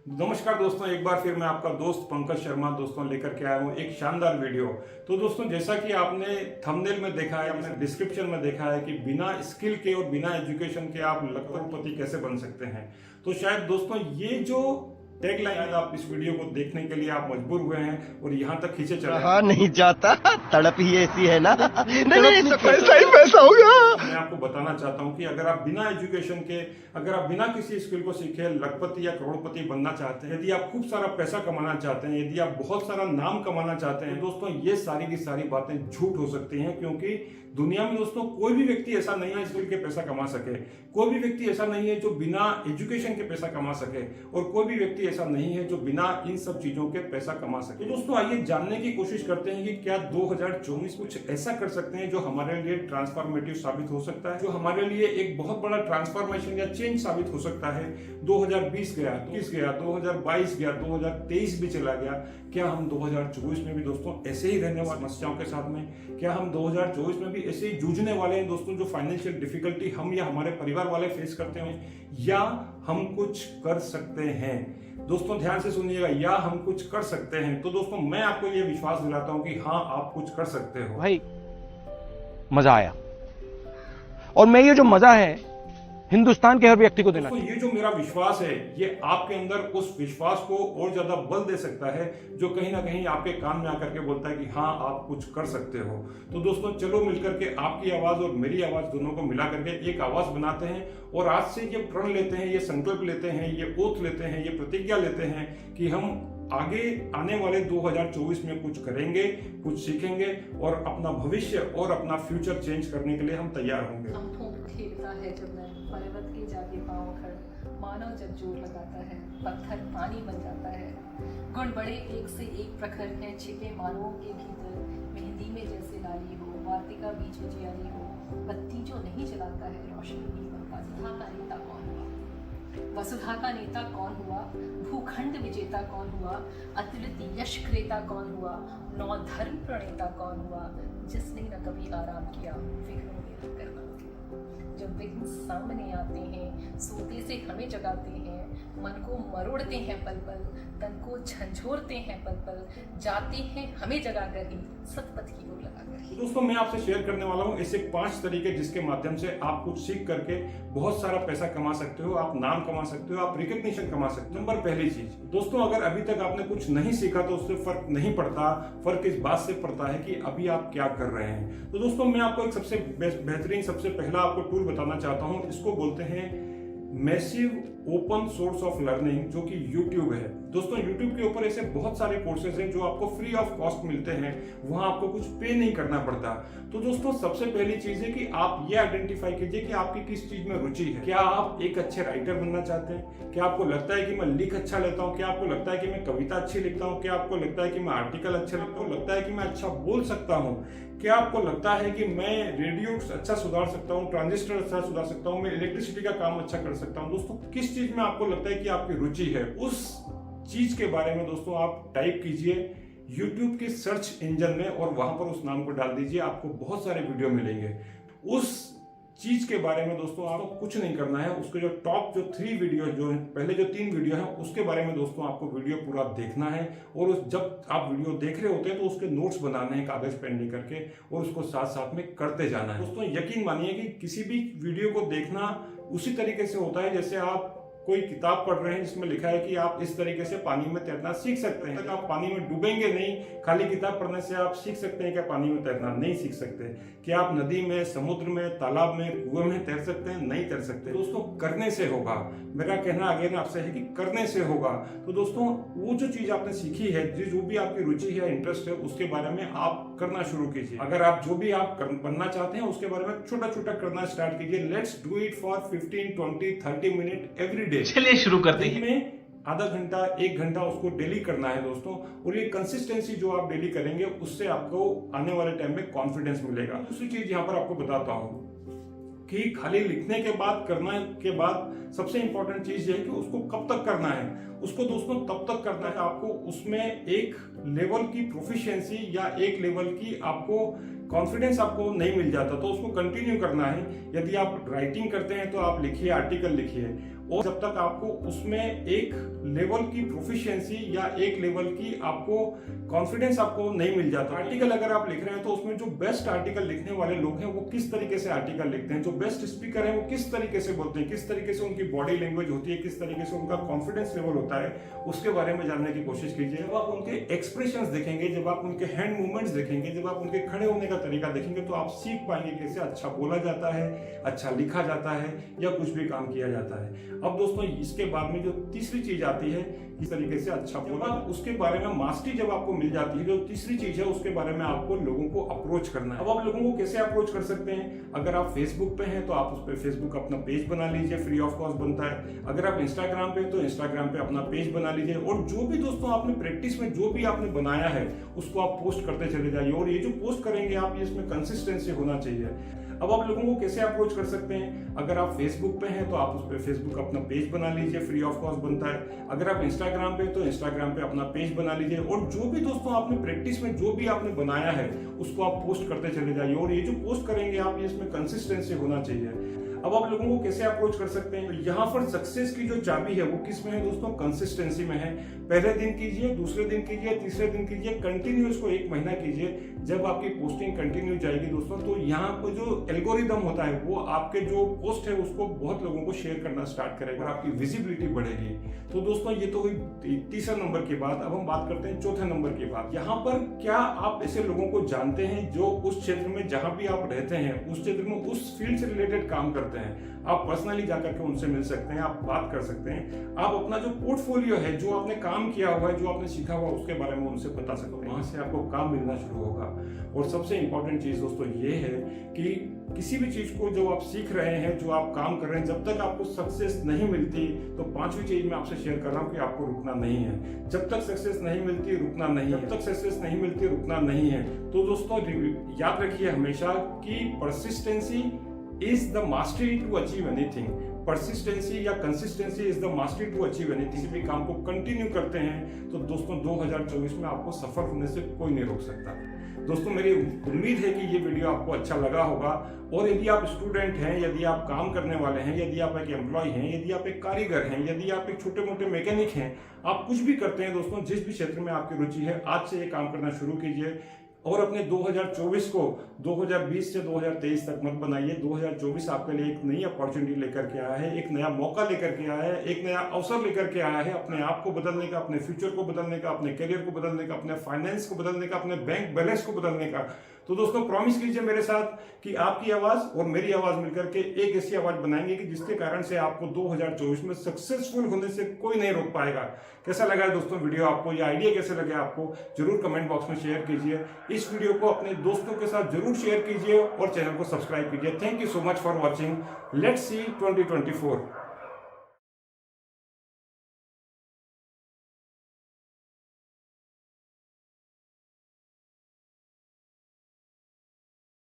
नमस्कार दोस्तों, एक बार फिर मैं आपका दोस्त पंकज शर्मा दोस्तों लेकर के आया हूँ एक शानदार वीडियो। तो दोस्तों, जैसा कि आपने थंबनेल में देखा है, आपने डिस्क्रिप्शन में देखा है कि बिना स्किल के और बिना एजुकेशन के आप लखपति कैसे बन सकते हैं। तो शायद दोस्तों ये जो टैगलाइन आप इस वीडियो को देखने के लिए आप मजबूर हुए हैं और यहाँ तक खींचे चले रहा नहीं जाता, तड़प ही ऐसी है ना। नहीं, पैसा ही पैसा होगा। मैं आपको बताना चाहता हूं कि अगर आप बिना एजुकेशन के, अगर आप बिना किसी स्किल को सीखे लखपति या करोड़पति बनना चाहते हैं, यदि आप खूब सारा पैसा कमाना चाहते हैं, यदि आप बहुत सारा नाम कमाना चाहते हैं, दोस्तों ये सारी की सारी बातें झूठ हो सकती हैं। क्योंकि दुनिया में दोस्तों कोई भी व्यक्ति ऐसा नहीं है स्किल के पैसा कमा सके, कोई भी व्यक्ति ऐसा नहीं है जो बिना एजुकेशन के पैसा कमा सके, और कोई भी व्यक्ति ऐसा नहीं है जो बिना इन सब चीजों के पैसा कमा सके। तो दोस्तों आइए जानने की कोशिश करते हैं कि क्या 2024 कुछ ऐसा कर सकते हैं जो हमारे लिए ट्रांसफॉर्मेटिव साबित हो सकता है, जो हमारे लिए एक बहुत बड़ा ट्रांसफॉर्मेशन या चेंज साबित हो सकता है। 2020 गया, 20 गया, 2022 गया, 2023 भी चला गया। क्या हम 2024 में भी दोस्तों ऐसे ही रहने वाले समस्याओं के साथ में, क्या हम 2024 में भी ऐसे ही जूझने वाले हैं दोस्तों, जो फाइनेंशियल डिफिकल्टी हम या हमारे परिवार वाले फेस करते हैं, या हम कुछ कर सकते हैं? दोस्तों ध्यान से सुनिएगा, या हम कुछ कर सकते हैं। तो दोस्तों मैं आपको ये विश्वास दिलाता हूं कि हाँ, आप कुछ कर सकते हो। भाई मजा आया, और मैं ये जो मजा है हिंदुस्तान के हर व्यक्ति को देना तो ये जो मेरा विश्वास है, ये आपके अंदर उस विश्वास को और ज्यादा बल दे सकता है, जो कहीं ना कहीं आपके कान में आकर के बोलता है कि हाँ, आप कुछ कर सकते हो। तो दोस्तों चलो मिलकर के आपकी आवाज और मेरी आवाज दोनों को मिला करके एक आवाज बनाते हैं, और आज से ये प्रण लेते हैं, ये संकल्प लेते हैं, ये ओथ लेते हैं, ये प्रतिज्ञा लेते हैं कि हम आगे आने वाले 2024 में कुछ करेंगे, कुछ सीखेंगे, और अपना भविष्य और अपना फ्यूचर चेंज करने के लिए हम तैयार होंगे। खेलता है जब मैं पर्वत के जाके पाँव खड़, मानव जब जोर लगाता है पत्थर पानी बन जाता है। गुण बड़े एक से एक प्रखर हैं छिपे मानवों के भीतर, मेहंदी में जैसे लाली हो, वार्तिका बीच उजियारी हो, बत्ती जो नहीं जलाता है रोशनी नहीं बन पाती। वसुधा का नेता कौन हुआ? वसुधा का नेता कौन हुआ? भूखंड विजेता कौन हुआ? अतुलित यश क्रेता कौन हुआ? नौ धर्म प्रणेता कौन हुआ? जिसने न कभी आराम किया विघ्नों में रह कर काम किया। जब विघ्न सामने आते हैं, सोते से हमें जगाते हैं, मन को मरोड़ते हैं पल पल, तन को झंझोरते हैं पल पल, जाते हैं हमें जगाकर ही सतपथ की ओर लगाकर ही। दोस्तों मैं आपसे शेयर करने वाला हूँ ऐसे 5 तरीके जिसके माध्यम से आप कुछ सीख करके बहुत सारा पैसा कमा सकते हो, आप नाम कमा सकते हो, आप रिकग्निशन कमा सकते हो। नंबर पहली चीज दोस्तों, अगर अभी तक आपने कुछ नहीं सीखा तो उससे फर्क नहीं पड़ता, फर्क इस बात से पड़ता है कि अभी आप क्या कर रहे हैं। तो दोस्तों मैं आपको एक सबसे बेहतरीन, सबसे पहला आपको टूल बताना चाहता हूँ। इसको बोलते हैं massive open source of learning, जो कि YouTube है। दोस्तों YouTube के ऊपर ऐसे बहुत सारे कोर्सेज हैं जो आपको फ्री ऑफ कॉस्ट मिलते हैं, वहां आपको कुछ पे नहीं करना पड़ता। तो दोस्तों सबसे पहली चीज है कि आप ये आइडेंटिफाई कीजिए कि आपकी किस चीज में रुचि है। क्या आप एक अच्छे राइटर बनना चाहते हैं? क्या आपको लगता है कि मैं लिख अच्छा लेता हूँ? क्या आपको लगता है कि मैं कविता अच्छी लिखता हूँ? क्या आपको लगता है कि मैं आर्टिकल अच्छा लिखता हूँ? लगता है कि मैं अच्छा बोल सकता हूँ? क्या आपको लगता है कि मैं रेडियो अच्छा सुधार सकता हूँ, ट्रांजिस्टर अच्छा सुधार सकता हूँ, मैं इलेक्ट्रिसिटी का काम अच्छा कर सकता हूँ? दोस्तों किस चीज में आपको लगता है कि आपकी रुचि है, उस चीज के बारे में दोस्तों आप टाइप कीजिए YouTube के सर्च इंजन में, और वहां पर उस नाम को डाल दीजिए। आपको बहुत सारे वीडियो मिलेंगे। उस चीज के बारे में दोस्तों आपको कुछ नहीं करना है, उसके जो टॉप जो 3 वीडियो, जो पहले जो 3 वीडियो हैं, उसके बारे में दोस्तों आपको वीडियो पूरा देखना है। और जब आप वीडियो देख रहे होते हैं तो उसके नोट्स बनाने हैं कागज पेन लेकर के, और उसको साथ साथ में करते जाना है। दोस्तों यकीन मानिए कि किसी भी वीडियो को देखना उसी तरीके से होता है जैसे आप कोई किताब पढ़ रहे हैं जिसमें लिखा है कि आप इस तरीके से पानी में तैरना सीख सकते हैं। तक आप पानी में डूबेंगे नहीं। खाली किताब पढ़ने से आप सीख सकते हैं क्या पानी में तैरना? नहीं सीख सकते। क्या आप नदी में, समुद्र में, तालाब में, कुएं में तैर सकते हैं? नहीं तैर सकते। दोस्तों करने से होगा। मेरा कहना अगेन आपसे है कि करने से होगा। तो दोस्तों वो जो चीज आपने सीखी है, जो भी आपकी रुचि है, इंटरेस्ट है, उसके बारे में आप करना शुरू कीजिए। अगर आप जो भी आप बनना चाहते हैं उसके बारे में छोटा छोटा करना स्टार्ट कीजिए। Let's do it for 15, 20, 30 minute every day. चलिए शुरू करते हैं। में आधा घंटा, 1 घंटा उसको डेली करना है दोस्तों। और ये कंसिस्टेंसी जो आप डेली करेंगे उससे आपको आने वाले टाइम में कॉन्फिडेंस मिलेगा। दूसरी चीज यहाँ पर आपको बताता हूँ कि खाली लिखने के बाद, करना के बाद सबसे इंपॉर्टेंट चीज ये है कि उसको कब तक करना है। उसको दोस्तों तब तक करना है आपको उसमें एक लेवल की प्रोफिशिएंसी या एक लेवल की आपको कॉन्फिडेंस आपको नहीं मिल जाता, तो उसको कंटिन्यू करना है। यदि आप राइटिंग करते हैं तो आप लिखिए, आर्टिकल लिखिए। और जब तक आपको उसमें एक लेवल की प्रोफिशिएंसी या एक लेवल की आपको कॉन्फिडेंस आपको नहीं मिल जाता। आर्टिकल अगर आप लिख रहे हैं तो उसमें जो बेस्ट आर्टिकल लिखने वाले लोग हैं वो किस तरीके से आर्टिकल लिखते हैं, जो बेस्ट स्पीकर है वो किस तरीके से बोलते हैं, किस तरीके से उनकी बॉडी लैंग्वेज होती है, किस तरीके से उनका कॉन्फिडेंस लेवल होता है, उसके बारे में जानने की कोशिश कीजिए। जब आप उनके एक्सप्रेशंस देखेंगे, जब आप उनके हैंड मूवमेंट्स देखेंगे, जब आप उनके खड़े होने का तरीका देखेंगे तो आप सीख पाएंगे कैसे अच्छा बोला जाता है, अच्छा लिखा जाता है या कुछ भी काम किया जाता है। अब दोस्तों इसके बाद में जो तीसरी चीज आती है, किस तरीके से अच्छा बोला, उसके बारे में मास्टरी जब आपको मिल जाती है, जो तीसरी चीज है उसके बारे में आपको लोगों को अप्रोच करना है। अब आप लोगों को कैसे अप्रोच कर सकते हैं? अगर आप फेसबुक पे हैं तो आप उस पर फेसबुक अपना पेज बना लीजिए, फ्री ऑफ कॉस्ट बनता है। अगर आप इंस्टाग्राम पे तो इंस्टाग्राम पे अपना पेज बना लीजिए और जो भी दोस्तों आपने प्रैक्टिस में जो भी आपने बनाया है उसको आप पोस्ट करते चले जाइए। और ये जो पोस्ट करेंगे आप, ये इसमें कंसिस्टेंसी होना चाहिए। अब आप लोगों को कैसे अप्रोच कर सकते हैं? अगर आप फेसबुक पे हैं तो आप उस पर फेसबुक अपना पेज बना लीजिए, फ्री ऑफ कॉस्ट बनता है। अगर आप इंस्टाग्राम पे तो इंस्टाग्राम पे अपना पेज बना लीजिए और जो भी दोस्तों आपने प्रैक्टिस में जो भी आपने बनाया है उसको आप पोस्ट करते चले जाइए। और ये जो पोस्ट करेंगे आप, ये इसमें कंसिस्टेंसी होना चाहिए। अब आप लोगों को कैसे अप्रोच कर सकते हैं? तो यहाँ पर सक्सेस की जो चाबी है वो किस में है दोस्तों? कंसिस्टेंसी में है। पहले दिन कीजिए, दूसरे दिन कीजिए, तीसरे दिन कीजिए, कंटिन्यू इसको 1 महीना कीजिए। जब आपकी पोस्टिंग कंटिन्यू जाएगी दोस्तों तो यहाँ पर जो एल्गोरिदम होता है वो आपके जो पोस्ट है उसको बहुत लोगों को शेयर करना स्टार्ट करेगा और आपकी विजिबिलिटी बढ़ेगी। तो दोस्तों ये तो हुई तीसरे नंबर की बात। अब हम बात करते हैं चौथे नंबर की बात। यहाँ पर क्या आप ऐसे लोगों को जानते हैं जो उस क्षेत्र में जहां भी आप रहते हैं उस क्षेत्र में उस फील्ड से रिलेटेड काम करते हैं? आप पर्सनली जाकर के उनसे मिल सकते हैं, आप बात कर सकते हैं, आप अपना जो पोर्टफोलियो है, जो आपने काम किया हुआ है, जो आपने सीखा हुआ उसके बारे में उनसे बता सकते हैं। वहां से आपको काम मिलना शुरू होगा। और सबसे इंपॉर्टेंट चीज दोस्तों ये है कि किसी भी चीज को जो आप सीख रहे हैं, जो आप काम कर रहे हैं, जब तक आपको सक्सेस नहीं मिलती तो 5वीं चीज मैं आपसे शेयर कर रहा हूँ कि आपको रुकना नहीं है। जब तक सक्सेस नहीं मिलती रुकना नहीं है, जब तक सक्सेस नहीं मिलती रुकना नहीं है। तो दोस्तों याद रखिए हमेशा कि persistency is the mastery to achieve anything। Persistency या consistency is the mastery to achieve anything. किसी भी काम को कंटिन्यू करते हैं तो दोस्तों 2024 में आपको सफल होने से कोई नहीं रोक सकता। दोस्तों मेरी उम्मीद है कि ये वीडियो आपको अच्छा लगा होगा। और यदि आप स्टूडेंट हैं, यदि आप काम करने वाले हैं, यदि आप एक एम्प्लॉय हैं, यदि आप एक कारीगर हैं, यदि आप एक छोटे मोटे मैकेनिक हैं, आप कुछ भी करते हैं दोस्तों, जिस भी क्षेत्र में आपकी रुचि है, आज से ये काम करना शुरू कीजिए और अपने 2024 को 2020 से 2023 तक मत बनाइए। 2024 आपके लिए एक नई अपॉर्चुनिटी लेकर के आया है, एक नया मौका लेकर के आया है, एक नया अवसर लेकर के आया है अपने आप को बदलने का, अपने फ्यूचर को बदलने का, अपने करियर को बदलने का, अपने फाइनेंस को बदलने का, अपने बैंक बैलेंस को बदलने का। तो दोस्तों प्रॉमिस कीजिए मेरे साथ कि आपकी आवाज और मेरी आवाज मिलकर के एक ऐसी आवाज बनाएंगे कि जिसके कारण से आपको 2024 में सक्सेसफुल होने से कोई नहीं रोक पाएगा। कैसा लगा दोस्तों वीडियो आपको? ये आइडिया कैसे लगे आपको? जरूर कमेंट बॉक्स में शेयर कीजिए। इस वीडियो को अपने दोस्तों के साथ जरूर शेयर कीजिए और चैनल को सब्सक्राइब कीजिए। Thank you so much for watching. Let's see 2024।